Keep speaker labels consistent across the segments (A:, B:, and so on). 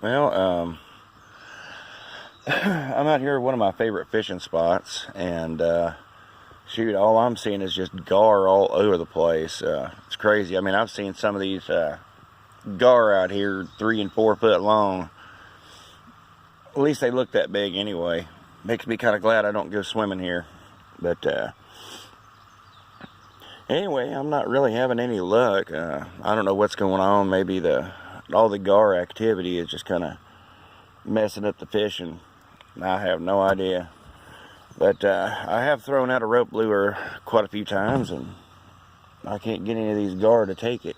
A: Well, I'm out here at one of my favorite fishing spots, and shoot, all I'm seeing is just gar all over the place. It's crazy. I mean, I've seen some of these gar out here 3 and 4 foot long. At least they look that big anyway. Makes me kind of glad I don't go swimming here. But anyway, I'm not really having any luck. I don't know what's going on. Maybe all the gar activity is just kind of messing up the fishing. I have no idea. But I have thrown out a rope lure quite a few times, and I can't get any of these gar to take it.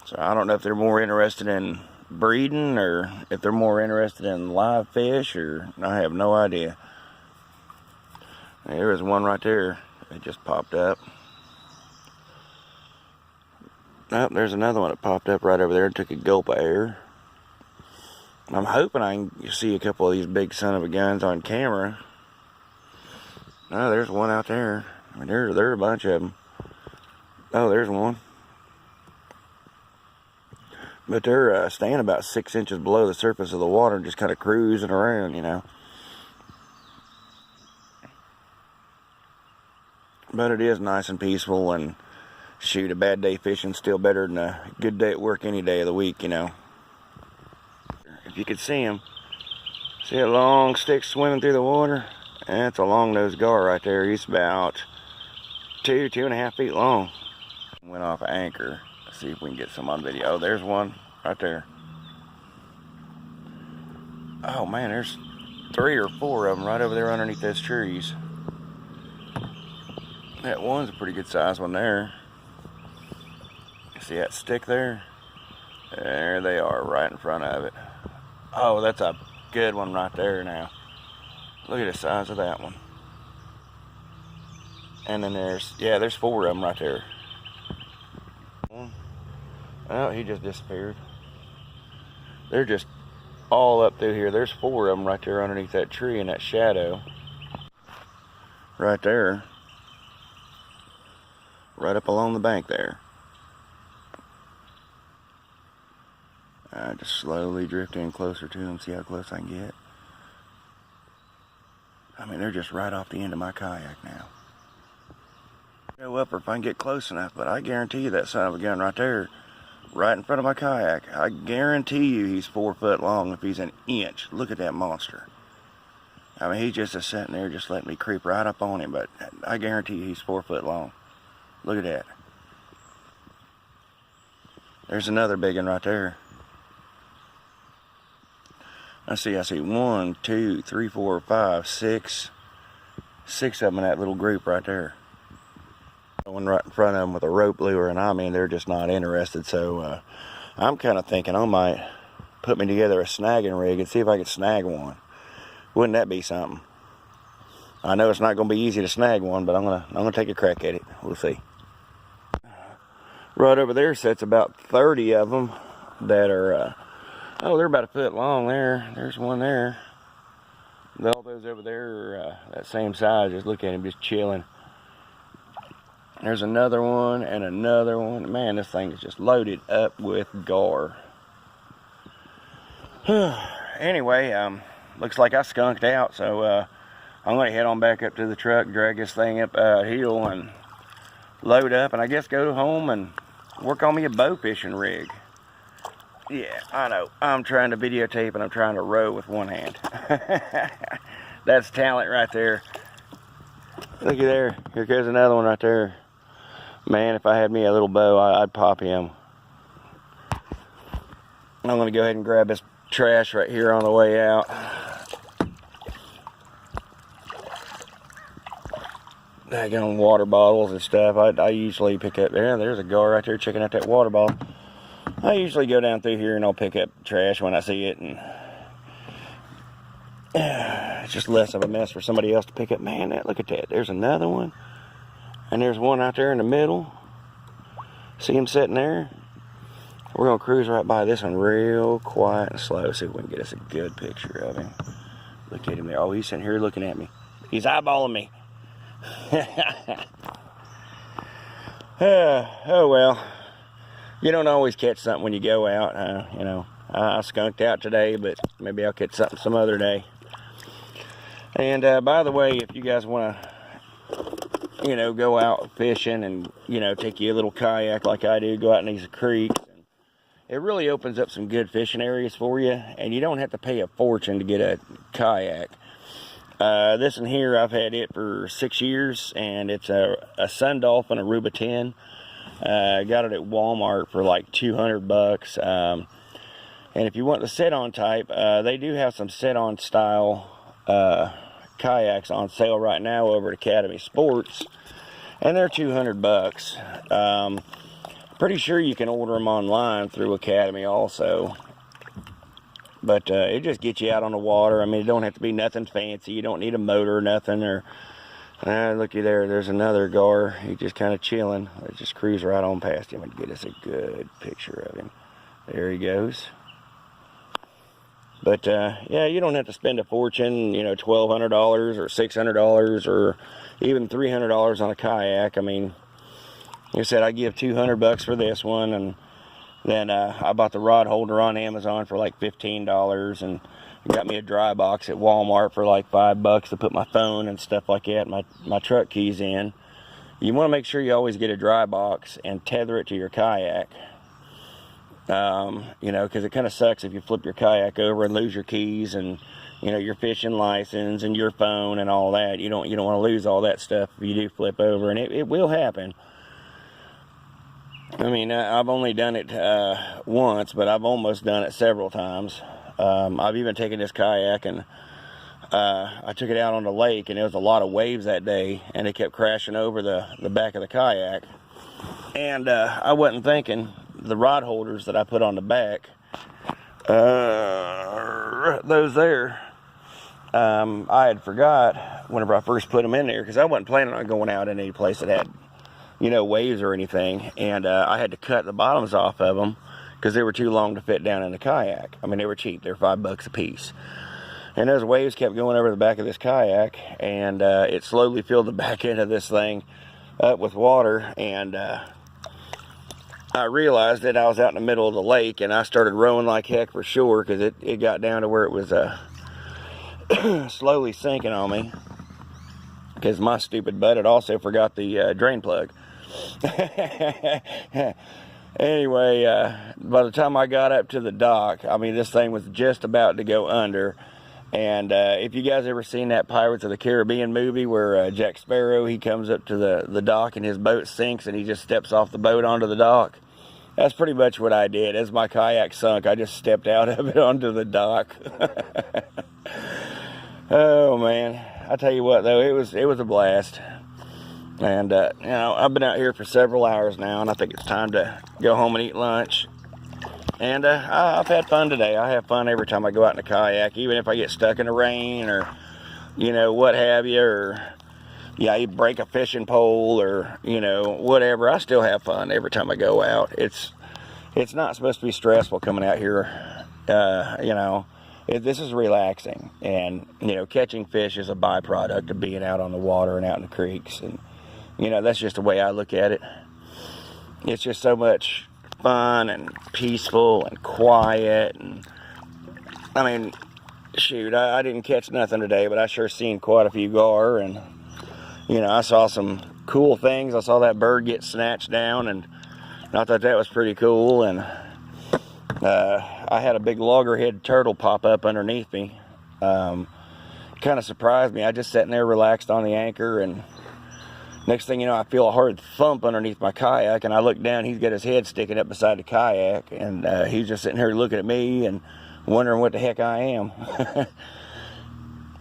A: So I don't know if they're more interested in breeding or if they're more interested in live fish, or I have no idea. There is one right there. It just popped up. Oh, there's another one that popped up right over there and took a gulp of air. I'm hoping I can see a couple of these big son of a guns on camera. Oh, there's one out there. I mean, there are a bunch of them. Oh, there's one. But they're staying about 6 inches below the surface of the water, just kind of cruising around, you know. But it is nice and peaceful, and shoot, a bad day fishing's still better than a good day at work any day of the week, you know. If you could see him, see a long stick swimming through the water? That's a long-nosed gar right there. He's about 2.5 feet long. Went off anchor. Let's see if we can get some on video. Oh, there's one right there. Oh man, there's 3 or 4 of them right over there underneath those trees. That one's a pretty good size one there. See that stick there? There they are, right in front of it. Oh, that's a good one right there now. Look at the size of that one. And then there's 4 of them right there. Oh, he just disappeared. They're just all up through here. There's 4 of them right there underneath that tree in that shadow. Right there. Right up along the bank there. I just slowly drift in closer to them, see how close I can get. I mean, they're just right off the end of my kayak now. Go up, or if I can get close enough, but I guarantee you that son of a gun right there, right in front of my kayak, I guarantee you he's 4 foot long if he's an inch. Look at that monster. I mean, he's just sitting there just letting me creep right up on him, but I guarantee you he's 4 foot long. Look at that. There's another big one right there. I see 1, 2, 3, 4, 5, 6 of them in that little group right there. One right in front of them with a rope lure, and I mean, they're just not interested. So I'm kind of thinking I might put me together a snagging rig and see if I can snag one. Wouldn't that be something? I know it's not going to be easy to snag one, but I'm gonna take a crack at it. We'll see. Right over there sits about 30 of them that are. Oh, they're about a foot long there. There's one there. All those over there are that same size. Just look at him, just chilling. There's another one and another one. Man, this thing is just loaded up with gar. Anyway, looks like I skunked out, so I'm going to head on back up to the truck, drag this thing up hill, and load up, and I guess go home and work on me a bow fishing rig. Yeah, I know. I'm trying to videotape and I'm trying to row with one hand. That's talent right there. Looky there. Here goes another one right there. Man, if I had me a little bow, I'd pop him. I'm going to go ahead and grab this trash right here on the way out. Daggone water bottles and stuff. I usually pick up there. There's a gar right there checking out that water bottle. I usually go down through here and I'll pick up trash when I see it, and it's just less of a mess for somebody else to pick up. Man, look at that. There's another one, and there's one out there in the middle. See him sitting there? We're going to cruise right by this one real quiet and slow, see if we can get us a good picture of him. Look at him there. Oh, he's sitting here looking at me. He's eyeballing me. Oh well, you don't always catch something when you go out, you know. I skunked out today, but maybe I'll catch something some other day. And by the way, if you guys want to, go out fishing and, take you a little kayak like I do, go out in these creeks. It really opens up some good fishing areas for you, and you don't have to pay a fortune to get a kayak. This one here, I've had it for 6 years, and it's a Sun Dolphin Aruba 10. Got it at Walmart for like $200. And if you want the set-on type, they do have some set-on style kayaks on sale right now over at Academy Sports, and they're $200. Pretty sure you can order them online through Academy also. But it just gets you out on the water. I mean, it don't have to be nothing fancy. You don't need a motor or nothing. Or looky there, there's another gar. He's just kind of chilling. Let's just cruise right on past him and get us a good picture of him. There he goes. But yeah, you don't have to spend a fortune, $1,200 or $600 or even $300 on a kayak. I mean, like I said, I give $200 for this one, and then I bought the rod holder on Amazon for like $15, and got me a dry box at Walmart for like $5 to put my phone and stuff like that, my truck keys in. You want to make sure you always get a dry box and tether it to your kayak. Because it kind of sucks if you flip your kayak over and lose your keys and, your fishing license and your phone and all that. You don't want to lose all that stuff if you do flip over, and it will happen. I mean, I've only done it once, but I've almost done it several times. I've even taken this kayak and I took it out on the lake, and there was a lot of waves that day, and it kept crashing over the back of the kayak. And I wasn't thinking the rod holders that I put on the back, those there, I had forgot whenever I first put them in there, because I wasn't planning on going out in any place that had, waves or anything. And I had to cut the bottoms off of them because they were too long to fit down in the kayak. I mean, they were cheap. They were $5 a piece. And those waves kept going over the back of this kayak, and it slowly filled the back end of this thing up with water. And I realized that I was out in the middle of the lake, and I started rowing like heck for shore, because it got down to where it was slowly sinking on me, because my stupid butt had also forgot the drain plug. Anyway, by the time I got up to the dock, I mean, this thing was just about to go under. And if you guys ever seen that Pirates of the Caribbean movie where Jack Sparrow, he comes up to the dock and his boat sinks and he just steps off the boat onto the dock, that's pretty much what I did. As my kayak sunk, I just stepped out of it onto the dock. Oh man, I tell you what though, it was a blast. And I've been out here for several hours now, and I think it's time to go home and eat lunch. And I've had fun today. I have fun every time I go out in a kayak, even if I get stuck in the rain or what have you, or you break a fishing pole or whatever. I still have fun every time I go out. It's not supposed to be stressful coming out here. This is relaxing, and catching fish is a byproduct of being out on the water and out in the creeks, and that's just the way I look at it. It's just so much fun and peaceful and quiet. And I mean, shoot, I didn't catch nothing today, but I sure seen quite a few gar, and I saw some cool things. I saw that bird get snatched down, and I thought that was pretty cool. And I had a big loggerhead turtle pop up underneath me. Kind of surprised me. I just sitting there relaxed on the anchor, and next thing you know, I feel a hard thump underneath my kayak, and I look down. He's got his head sticking up beside the kayak, and he's just sitting here looking at me and wondering what the heck I am.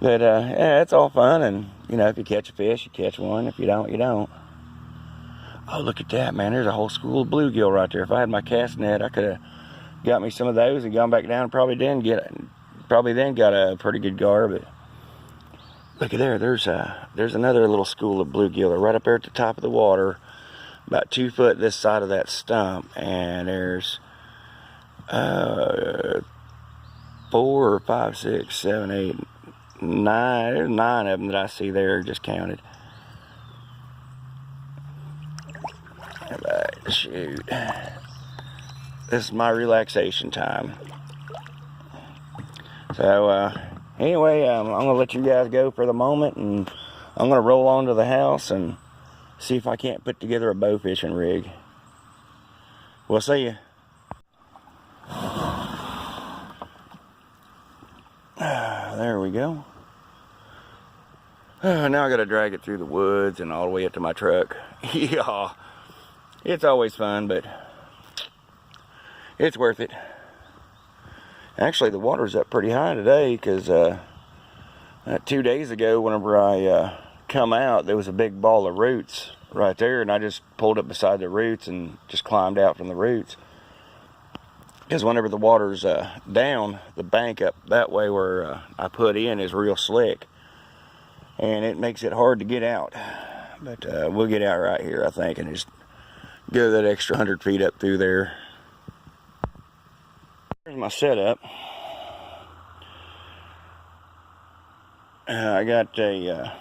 A: But yeah, it's all fun, and if you catch a fish, you catch one. If you don't, you don't. Oh, look at that, man. There's a whole school of bluegill right there. If I had my cast net, I could have got me some of those and gone back down, and probably then got a pretty good gar. But look at there, there's another little school of bluegill. They're right up there at the top of the water, about 2 foot this side of that stump. And there's 4 or 5, 6, 7, 8, 9. There's 9 of them that I see there, just counted. Shoot. This is my relaxation time. So anyway, I'm gonna let you guys go for the moment, and I'm gonna roll on to the house and see if I can't put together a bow fishing rig. We'll see you. There we go. Now I gotta drag it through the woods and all the way up to my truck. Yeah, it's always fun, but it's worth it. Actually, the water's up pretty high today, because 2 days ago, whenever I come out, there was a big ball of roots right there, and I just pulled up beside the roots and just climbed out from the roots. Because whenever the water's down, the bank up that way where I put in is real slick, and it makes it hard to get out. But we'll get out right here, I think, and just go that extra 100 feet up through there. Here's my setup. I got a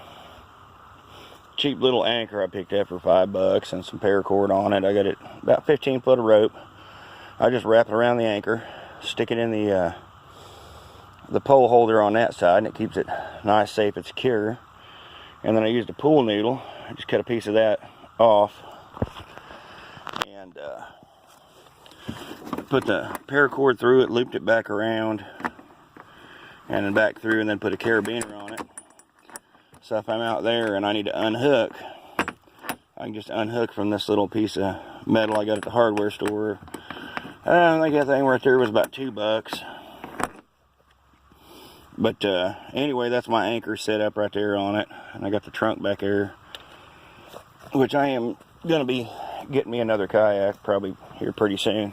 A: cheap little anchor I picked up for $5 and some paracord on it. I got it about 15 foot of rope. I just wrap it around the anchor, stick it in the pole holder on that side, and it keeps it nice, safe, and secure. And then I used a pool noodle. I just cut a piece of that off and put the paracord through it, looped it back around, and then back through, and then put a carabiner on it. So if I'm out there and I need to unhook, I can just unhook from this little piece of metal I got at the hardware store. I think that thing right there was about $2. But anyway, that's my anchor set up right there on it. And I got the trunk back there, which I am going to be getting me another kayak probably here pretty soon.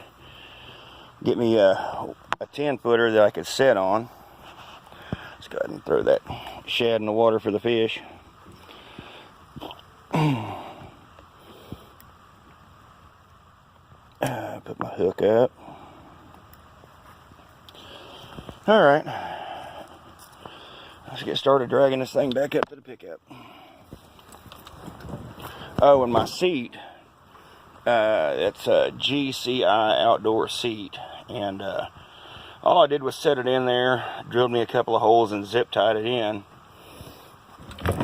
A: Get me a 10-footer that I could set on. Let's go ahead and throw that shad in the water for the fish. Put my hook up. Alright. Let's get started dragging this thing back up to the pickup. Oh, and my seat. It's a GCI outdoor seat. And all I did was set it in there, drilled me a couple of holes and zip tied it in.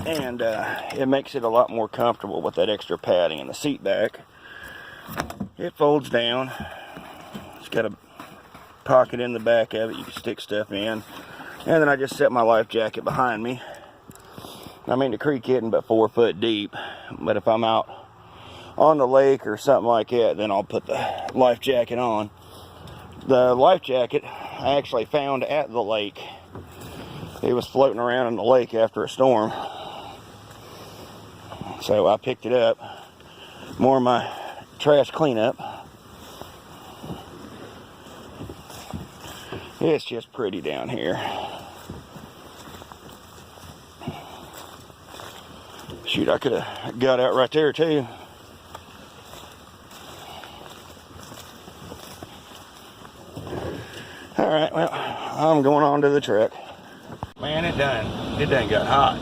A: And it makes it a lot more comfortable with that extra padding in the seat back. It folds down. It's got a pocket in the back of it you can stick stuff in. And then I just set my life jacket behind me. I mean, the creek isn't but 4 foot deep, but if I'm out on the lake or something like that, then I'll put the life jacket on. The life jacket I actually found at the lake. It was floating around in the lake after a storm. So I picked it up. More of my trash cleanup. It's just pretty down here. Shoot, I could have got out right there too. Alright, well, I'm going on to the truck. Man, it done got hot.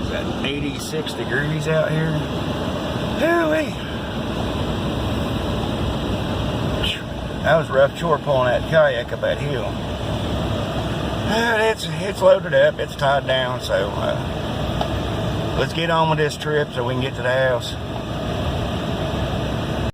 A: It's at 86 degrees out here. Hooey! That was a rough chore pulling that kayak up that hill. It's loaded up, it's tied down, so let's get on with this trip so we can get to the house.